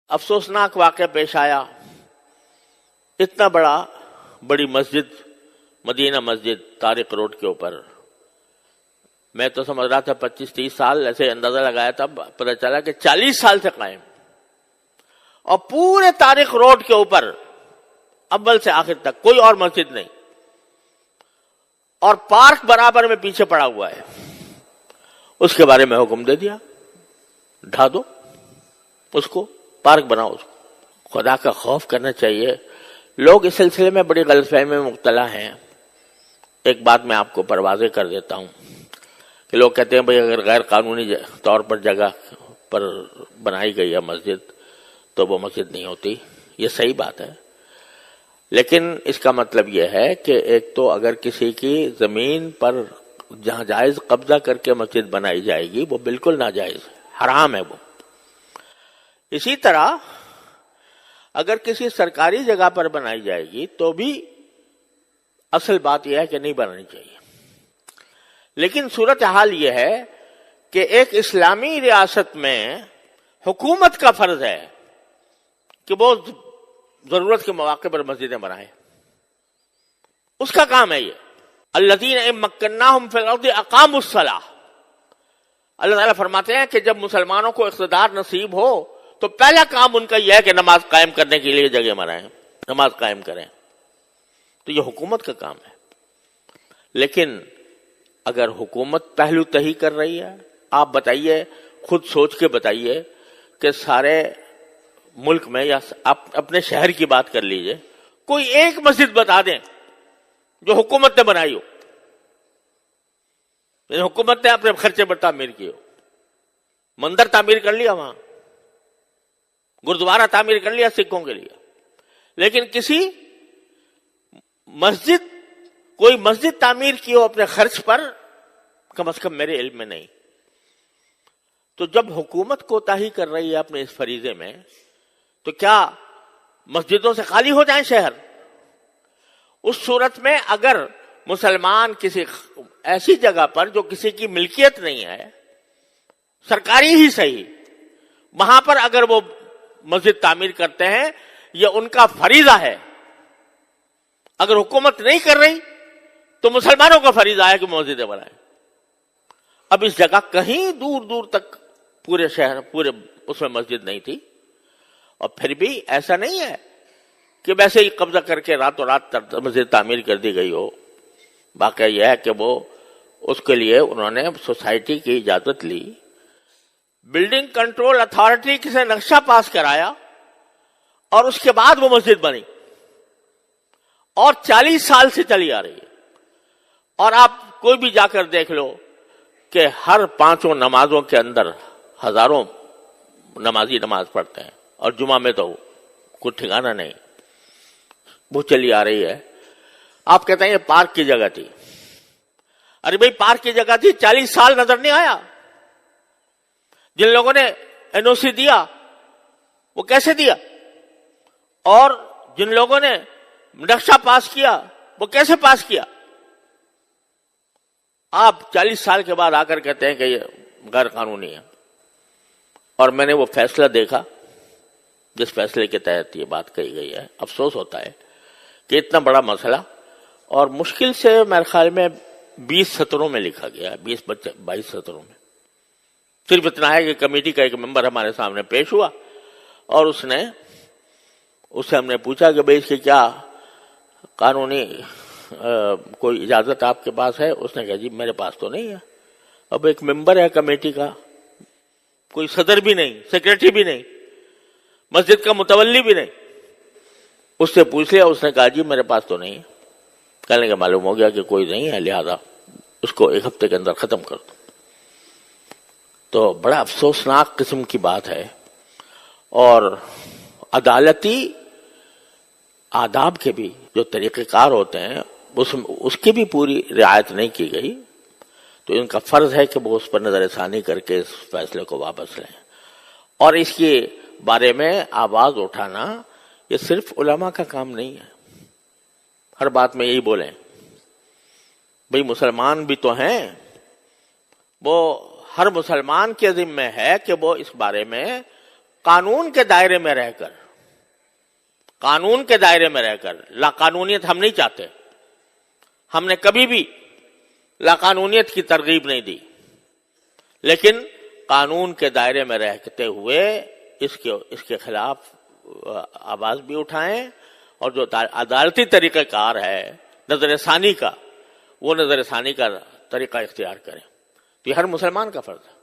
افسوسناک واقعہ پیش آیا. اتنا بڑی مسجد، مدینہ مسجد طارق روڈ کے اوپر، میں تو سمجھ رہا تھا 25-30 سال، ایسے اندازہ لگایا تھا، پتہ چلا کہ 40 سال سے قائم. اور پورے طارق روڈ کے اوپر اول سے آخر تک کوئی اور مسجد نہیں، اور پارک برابر میں پیچھے پڑا ہوا ہے. اس کے بارے میں حکم دے دیا، ڈھا دو اس کو، پارک بناؤ اس کو. خدا کا خوف کرنا چاہیے. لوگ اس سلسلے میں بڑی غلط فہمی میں مبتلا ہیں. ایک بات میں آپ کو پروازیں کر دیتا ہوں کہ لوگ کہتے ہیں بھئی اگر غیر قانونی طور پر جگہ پر بنائی گئی ہے مسجد تو وہ مسجد نہیں ہوتی. یہ صحیح بات ہے، لیکن اس کا مطلب یہ ہے کہ ایک تو اگر کسی کی زمین پر جہاں جائز قبضہ کر کے مسجد بنائی جائے گی وہ بالکل ناجائز ہے، حرام ہے وہ. اسی طرح اگر کسی سرکاری جگہ پر بنائی جائے گی تو بھی اصل بات یہ ہے کہ نہیں بنانی چاہیے. لیکن صورتحال یہ ہے کہ ایک اسلامی ریاست میں حکومت کا فرض ہے کہ وہ ضرورت کے مواقع پر مسجدیں بنائے. اس کا کام ہے یہ. الذین ان مکناہم فی الارض اقاموا الصلاۃ. اللہ تعالیٰ فرماتے ہیں کہ جب مسلمانوں کو اقتدار نصیب ہو تو پہلا کام ان کا یہ ہے کہ نماز قائم کرنے کے لیے جگہ بنائیں، نماز قائم کریں. تو یہ حکومت کا کام ہے. لیکن اگر حکومت پہلو تہی کر رہی ہے، آپ بتائیے، خود سوچ کے بتائیے کہ سارے ملک میں یا اپنے شہر کی بات کر لیجئے، کوئی ایک مسجد بتا دیں جو حکومت نے بنائی ہو، یعنی حکومت نے اپنے خرچے پر تعمیر کی ہو. مندر تعمیر کر لیا، وہاں گردوارہ تعمیر کر لیا سکھوں کے لیے، لیکن کسی مسجد، کوئی مسجد تعمیر کی ہو اپنے خرچ پر، کم از کم میرے علم میں نہیں. تو جب حکومت کوتاہی کر رہی ہے اپنے اس فریضے میں، تو کیا مسجدوں سے خالی ہو جائیں شہر؟ اس صورت میں اگر مسلمان کسی ایسی جگہ پر جو کسی کی ملکیت نہیں ہے، سرکاری ہی صحیح، وہاں پر اگر وہ مسجد تعمیر کرتے ہیں، یہ ان کا فریضہ ہے. اگر حکومت نہیں کر رہی تو مسلمانوں کا فریضہ ہے کہ مسجدیں بنائیں. اب اس جگہ کہیں دور دور تک پورے شہر، پورے اس میں مسجد نہیں تھی، اور پھر بھی ایسا نہیں ہے کہ ویسے ہی قبضہ کر کے راتوں رات مسجد تعمیر کر دی گئی ہو. واقعہ یہ ہے کہ وہ اس کے لیے انہوں نے سوسائٹی کی اجازت لی، بلڈنگ کنٹرول اتھارٹی سے نقشہ پاس کرایا، اور اس کے بعد وہ مسجد بنی، اور 40 سال سے چلی آ رہی ہے. اور آپ کوئی بھی جا کر دیکھ لو کہ ہر 5 نمازوں کے اندر ہزاروں نمازی نماز پڑھتے ہیں، اور جمعہ میں تو کوئی ٹھکانہ نہیں، وہ چلی آ رہی ہے. آپ کہتے ہیں یہ پارک کی جگہ تھی. ارے بھائی پارک کی جگہ تھی، 40 سال نظر نہیں آیا. جن لوگوں نے این او سی دیا وہ کیسے دیا، اور جن لوگوں نے نقشہ پاس کیا وہ کیسے پاس کیا؟ آپ 40 سال کے بعد آ کر کہتے ہیں کہ یہ غیر قانونی ہے. اور میں نے وہ فیصلہ دیکھا جس فیصلے کے تحت یہ بات کہی گئی ہے. افسوس ہوتا ہے کہ اتنا بڑا مسئلہ، اور مشکل سے میرے خیال میں 20 سطروں میں لکھا گیا ہے، 22 سطروں میں. صرف اتنا ہے کہ کمیٹی کا ایک ممبر ہمارے سامنے پیش ہوا، اور اس سے ہم نے پوچھا کہ بھئی اس کی کیا قانونی کوئی اجازت آپ کے پاس ہے؟ اس نے کہا جی میرے پاس تو نہیں ہے. اب ایک ممبر ہے کمیٹی کا، کوئی صدر بھی نہیں، سیکریٹری بھی نہیں، مسجد کا متولی بھی نہیں. اس سے پوچھ لیا، اس نے کہا جی میرے پاس تو نہیں ہے. کہنے کا معلوم ہو گیا کہ کوئی نہیں ہے، لہذا اس کو 1 ہفتے کے اندر ختم کر دو. تو بڑا افسوسناک قسم کی بات ہے. اور عدالتی آداب کے بھی جو طریقہ کار ہوتے ہیں اس کی بھی پوری رعایت نہیں کی گئی. تو ان کا فرض ہے کہ وہ اس پر نظر ثانی کر کے اس فیصلے کو واپس لیں. اور اس کے بارے میں آواز اٹھانا یہ صرف علماء کا کام نہیں ہے. ہر بات میں یہی بولیں بھئی مسلمان بھی تو ہیں، وہ ہر مسلمان کے ذمہ ہے کہ وہ اس بارے میں قانون کے دائرے میں رہ کر، قانون کے دائرے میں رہ کر، لا قانونیت ہم نہیں چاہتے، ہم نے کبھی بھی لا قانونیت کی ترغیب نہیں دی، لیکن قانون کے دائرے میں رہتے ہوئے اس کے خلاف آواز بھی اٹھائیں، اور جو عدالتی طریقہ کار ہے نظر ثانی کا، وہ نظر ثانی کا طریقہ اختیار کریں۔ تو یہ ہر مسلمان کا فرض ہے۔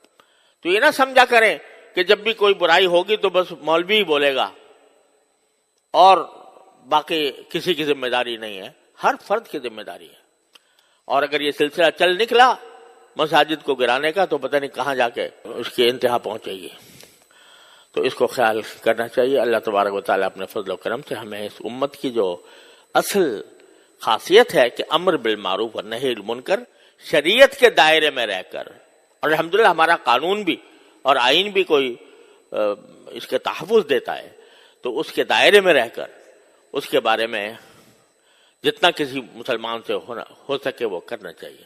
تو یہ نہ سمجھا کریں کہ جب بھی کوئی برائی ہوگی تو بس مولوی ہی بولے گا اور باقی کسی کی ذمہ داری نہیں ہے، ہر فرد کی ذمہ داری ہے۔ اور اگر یہ سلسلہ چل نکلا مساجد کو گرانے کا تو پتہ نہیں کہاں جا کے اس کی انتہا پہنچے گی۔ تو اس کو خیال کرنا چاہیے۔ اللہ تبارک و تعالیٰ اپنے فضل و کرم سے ہمیں اس امت کی جو اصل خاصیت ہے کہ امر بالمعروف اور نہی المنکر شریعت کے دائرے میں رہ کر، اور الحمدللہ ہمارا قانون بھی اور آئین بھی کوئی اس کے تحفظ دیتا ہے، تو اس کے دائرے میں رہ کر اس کے بارے میں جتنا کسی مسلمان سے ہو سکے وہ کرنا چاہیے۔